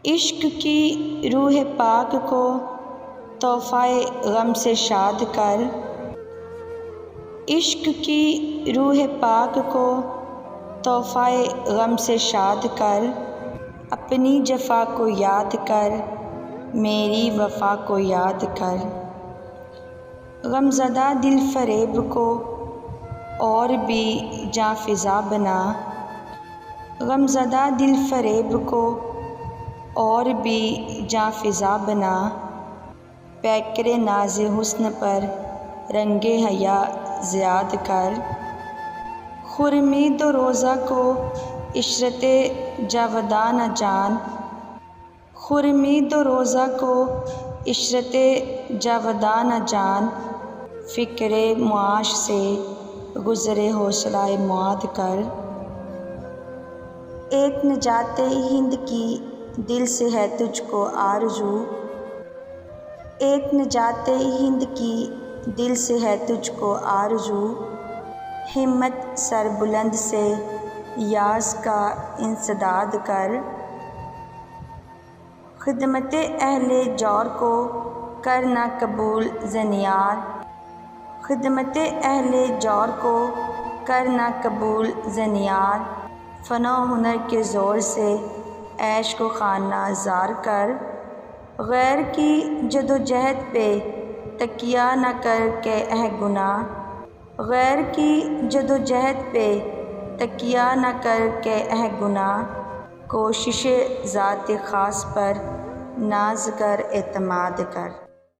इश्क की रूह पाक को तोहफ़ाए गम से शाद कर। इश्क की रूह पाक को तोहफ़ाए गम से शाद कर। अपनी जफ़ा को याद कर, मेरी वफ़ा को याद कर। गमज़दा दिल फ़रेब को और भी जाँ फ़िज़ा बना। गमज़दा दिल फ़रेब को और भी जाँ फ़िज़ा बना। पैकरे नाज़े हुस्न पर रंगे हया ज़ियाद कर। खुर्मी दो रोज़ा को इशरते जावदा न जान। खुर्मी दो रोज़ा को इशरते जावदा न जान। फ़िक्रे मुआश से गुज़रे हौसलाए मुआद कर। एक निजाते हिंद की दिल से है तुझको आरज़ू। एक निजाते हिंद की दिल से है तुझको आरज़ू। हिम्मत सर बुलंद से याज़ का इंसदाद कर। खिदमते अहले जौर को करना कबूल ज़नियार। खिदमते अहले जौर को करना कबूल ज़नियार। फ़नो हुनर के ज़ोर से ऐश को खाना ज़ार कर। गैर की जदोजहद पे तकिया न कर के अह गुनाह। गैर की जदोजहद पे तकिया न कर के अह गुनाह। कोशिश ज़ात ख़ास पर नाज़ कर एतमाद कर।